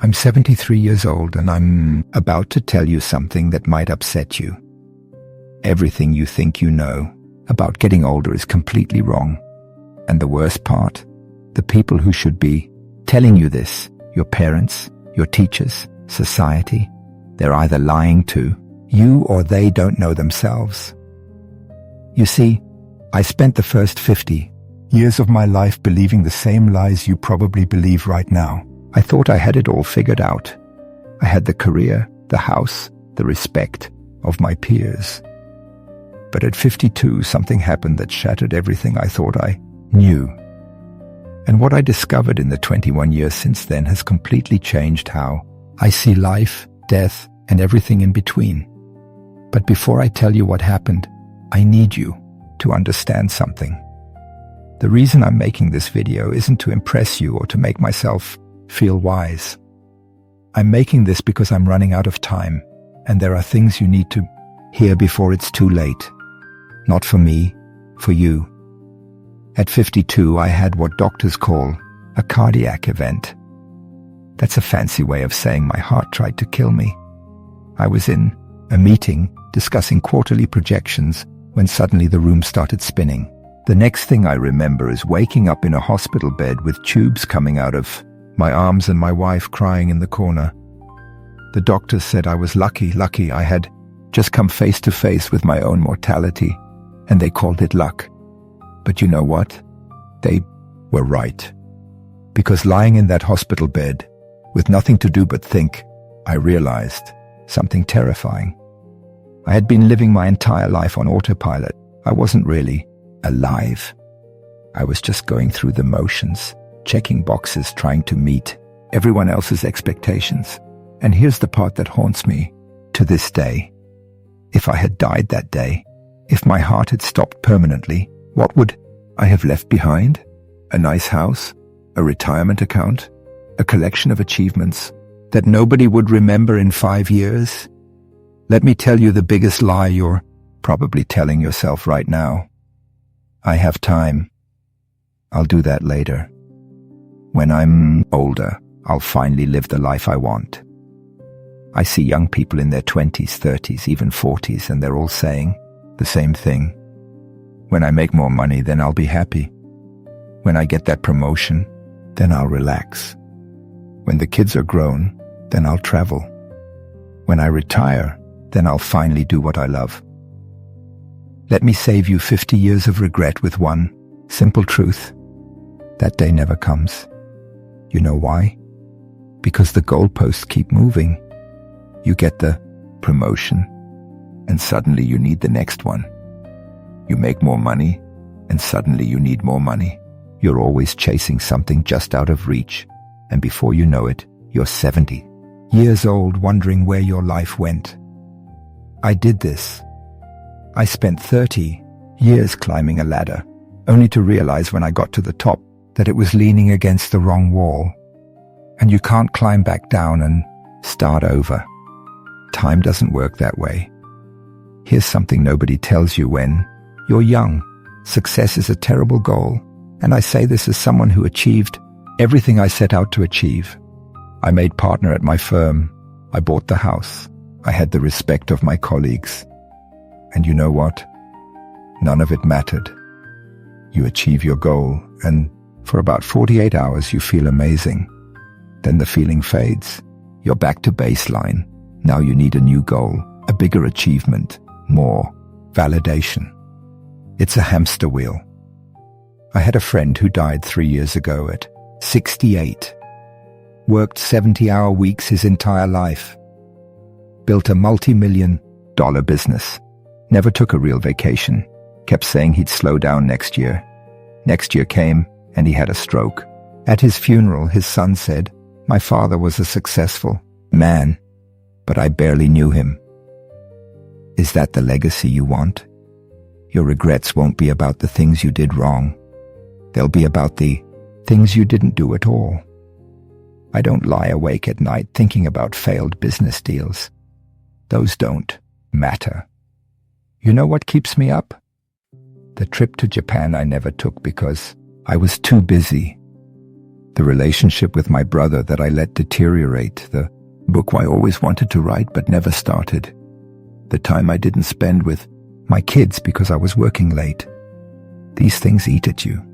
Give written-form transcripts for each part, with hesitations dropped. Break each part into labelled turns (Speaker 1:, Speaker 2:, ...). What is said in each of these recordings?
Speaker 1: I'm 73 years old and I'm about to tell you something that might upset you. Everything you think you know about getting older is completely wrong. And the worst part, the people who should be telling you this, your parents, your teachers, society, they're either lying to you or they don't know themselves. You see, I spent the first 50 years of my life believing the same lies you probably believe right now. I thought I had it all figured out. I had the career, the house, the respect of my peers. But at 52, something happened that shattered everything I thought I knew. And what I discovered in the 21 years since then has completely changed how I see life, death, and everything in between. But before I tell you what happened, I need you to understand something. The reason I'm making this video isn't to impress you or to make myself feel wise. I'm making this because I'm running out of time, and there are things you need to hear before it's too late. Not for me, for you. At 52, I had what doctors call a cardiac event. That's a fancy way of saying my heart tried to kill me. I was in a meeting discussing quarterly projections when suddenly the room started spinning. The next thing I remember is waking up in a hospital bed with tubes coming out of my arms and my wife crying in the corner. The doctors said I was lucky. I had just come face to face with my own mortality, and they called it luck. But you know what? They were right. Because lying in that hospital bed, with nothing to do but think, I realized something terrifying. I had been living my entire life on autopilot. I wasn't really alive. I was just going through the motions, checking boxes, trying to meet everyone else's expectations. And here's the part that haunts me to this day. If I had died that day, if my heart had stopped permanently, what would I have left behind? A nice house? A retirement account? A collection of achievements that nobody would remember in 5 years? Let me tell you the biggest lie you're probably telling yourself right now. I have time. I'll do that later. When I'm older, I'll finally live the life I want. I see young people in their 20s, 30s, even 40s, and they're all saying the same thing. When I make more money, then I'll be happy. When I get that promotion, then I'll relax. When the kids are grown, then I'll travel. When I retire, then I'll finally do what I love. Let me save you 50 years of regret with one simple truth. That day never comes. You know why? Because the goalposts keep moving. You get the promotion, and suddenly you need the next one. You make more money, and suddenly you need more money. You're always chasing something just out of reach, and before you know it, you're 70 years old wondering where your life went. I did this. I spent 30 years climbing a ladder, only to realize when I got to the top that it was leaning against the wrong wall. And you can't climb back down and start over. Time doesn't work that way. Here's something nobody tells you when you're young. Success is a terrible goal, and I say this as someone who achieved everything I set out to achieve. I made partner at my firm. I bought the house. I had the respect of my colleagues. And you know what? None of it mattered. You achieve your goal, and for about 48 hours you feel amazing. Then the feeling fades. You're back to baseline. Now you need a new goal, a bigger achievement, more validation. It's a hamster wheel. I had a friend who died 3 years ago at 68. Worked 70-hour weeks his entire life. Built a multi-million-dollar business. Never took a real vacation. Kept saying he'd slow down next year. Next year came, and he had a stroke. At his funeral, his son said, "My father was a successful man, but I barely knew him." Is that the legacy you want? Your regrets won't be about the things you did wrong. They'll be about the things you didn't do at all. I don't lie awake at night thinking about failed business deals. Those don't matter. You know what keeps me up? The trip to Japan I never took because I was too busy. The relationship with my brother that I let deteriorate. The book I always wanted to write but never started. The time I didn't spend with my kids because I was working late. These things eat at you.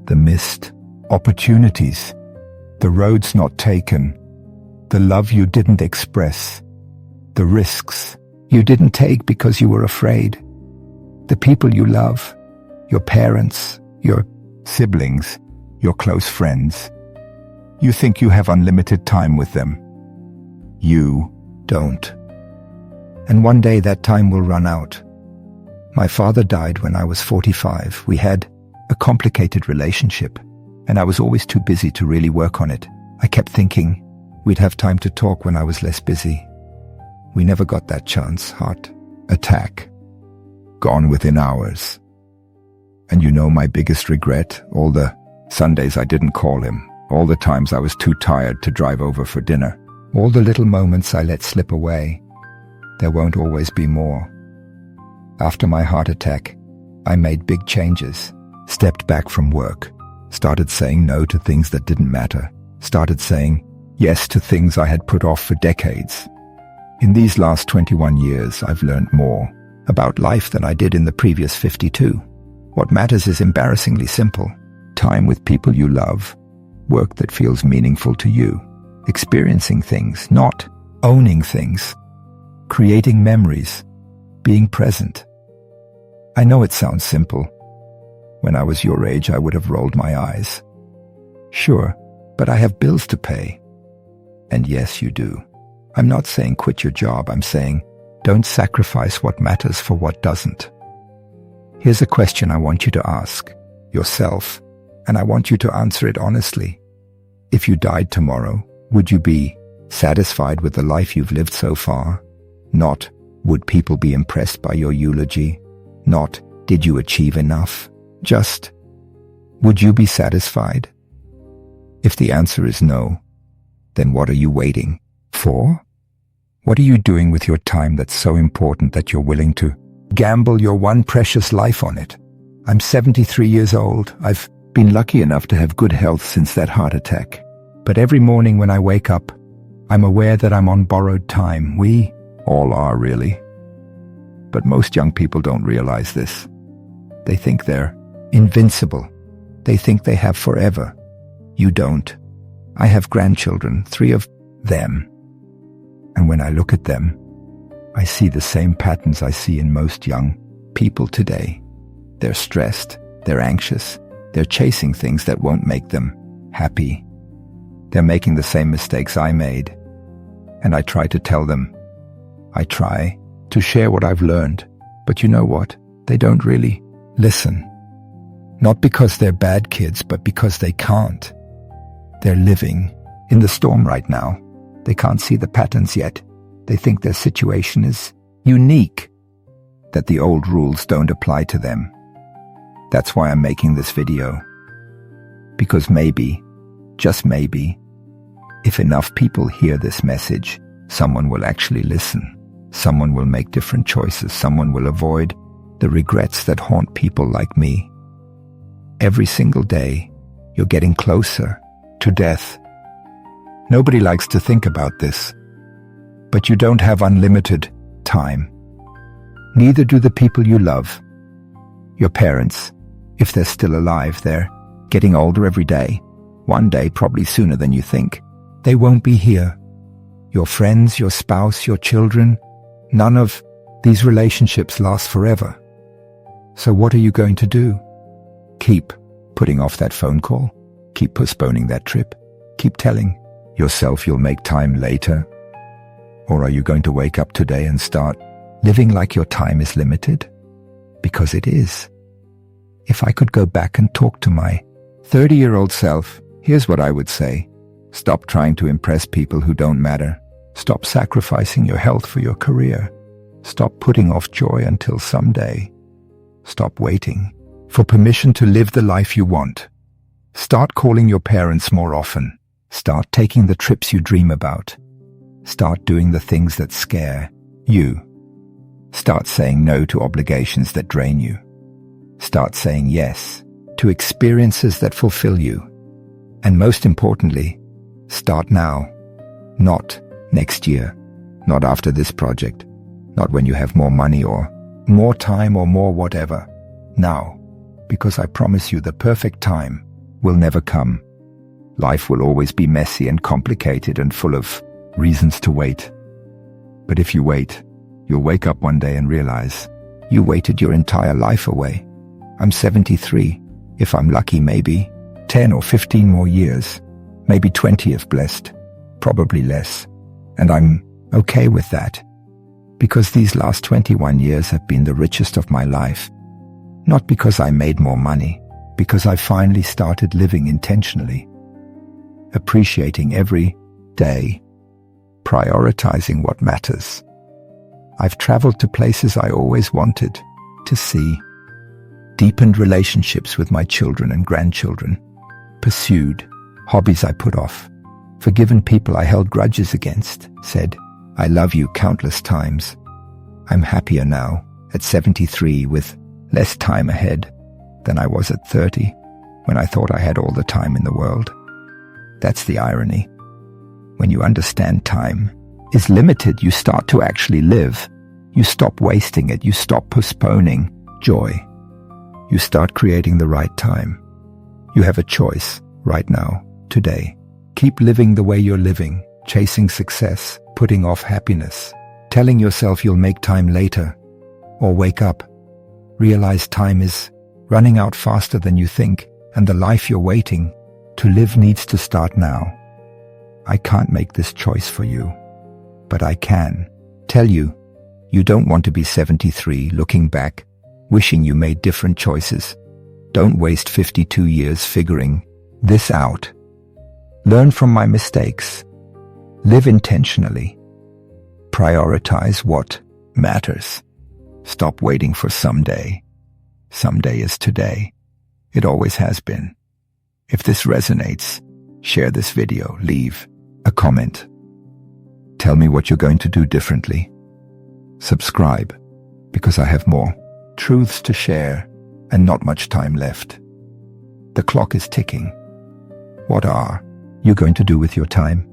Speaker 1: The missed opportunities. The roads not taken. The love you didn't express. The risks you didn't take because you were afraid. The people you love. Your parents. Your siblings. Your close friends. You think you have unlimited time with them. You don't. And one day that time will run out. My father died when I was 45. We had a complicated relationship, and I was always too busy to really work on it. I kept thinking we'd have time to talk when I was less busy. We never got that chance. Heart attack. Gone within hours. And you know my biggest regret? All the Sundays I didn't call him. All the times I was too tired to drive over for dinner. All the little moments I let slip away. There won't always be more. After my heart attack, I made big changes. Stepped back from work. Started saying no to things that didn't matter. Started saying yes to things I had put off for decades. In these last 21 years, I've learned more about life than I did in the previous 52. What matters is embarrassingly simple. Time with people you love. Work that feels meaningful to you. Experiencing things, not owning things. Creating memories. Being present. I know it sounds simple. When I was your age, I would have rolled my eyes. Sure, but I have bills to pay. And yes, you do. I'm not saying quit your job. I'm saying don't sacrifice what matters for what doesn't. Here's a question I want you to ask yourself, and I want you to answer it honestly. If you died tomorrow, would you be satisfied with the life you've lived so far? Not, would people be impressed by your eulogy? Not, did you achieve enough? Just, would you be satisfied? If the answer is no, then what are you waiting for? What are you doing with your time that's so important that you're willing to gamble your one precious life on it? I'm 73 years old. I've been lucky enough to have good health since that heart attack. But every morning when I wake up, I'm aware that I'm on borrowed time. We all are, really. But most young people don't realize this. They think they're invincible. They think they have forever. You don't. I have grandchildren, 3 of them. And when I look at them, I see the same patterns I see in most young people today. They're stressed, they're anxious, they're chasing things that won't make them happy. They're making the same mistakes I made. And I try to tell them. I try to share what I've learned. But you know what? They don't really listen. Not because they're bad kids, but because they can't. They're living in the storm right now. They can't see the patterns yet. They think their situation is unique, that the old rules don't apply to them. That's why I'm making this video. Because maybe, just maybe, if enough people hear this message, someone will actually listen. Someone will make different choices. Someone will avoid the regrets that haunt people like me. Every single day, you're getting closer to death. Nobody likes to think about this, but you don't have unlimited time. Neither do the people you love. Your parents, if they're still alive, they're getting older every day. One day, probably sooner than you think, they won't be here. Your friends, your spouse, your children, none of these relationships last forever. So what are you going to do? Keep putting off that phone call? Keep postponing that trip? Keep telling yourself you'll make time later? Or are you going to wake up today and start living like your time is limited? Because it is. If I could go back and talk to my 30-year-old self, here's what I would say. Stop trying to impress people who don't matter. Stop sacrificing your health for your career. Stop putting off joy until someday. Stop waiting for permission to live the life you want. Start calling your parents more often. Start taking the trips you dream about. Start doing the things that scare you. Start saying no to obligations that drain you. Start saying yes to experiences that fulfill you. And most importantly, start now. Not next year. Not after this project. Not when you have more money or more time or more whatever. Now. Because I promise you the perfect time will never come. Life will always be messy and complicated and full of reasons to wait. But if you wait, you'll wake up one day and realize you waited your entire life away. I'm 73. If I'm lucky, maybe 10 or 15 more years. Maybe 20 if blessed. Probably less. And I'm okay with that. Because these last 21 years have been the richest of my life. Not because I made more money. Because I finally started living intentionally. Appreciating every day. Prioritizing what matters. I've traveled to places I always wanted to see. Deepened relationships with my children and grandchildren. Pursued hobbies I put off. Forgiven people I held grudges against. Said, I love you countless times. I'm happier now, at 73, with less time ahead than I was at 30, when I thought I had all the time in the world. That's the irony. When you understand time is limited, you start to actually live. You stop wasting it. You stop postponing joy. You start creating the right time. You have a choice right now, today. Keep living the way you're living, chasing success, putting off happiness, telling yourself you'll make time later, or wake up. Realize time is running out faster than you think, and the life you're waiting to live needs to start now. I can't make this choice for you, but I can tell you, you don't want to be 73 looking back, wishing you made different choices. Don't waste 52 years figuring this out. Learn from my mistakes. Live intentionally. Prioritize what matters. Stop waiting for someday. Someday is today. It always has been. If this resonates, share this video, leave a comment. Tell me what you're going to do differently. Subscribe, because I have more truths to share and not much time left. The clock is ticking. What are you going to do with your time?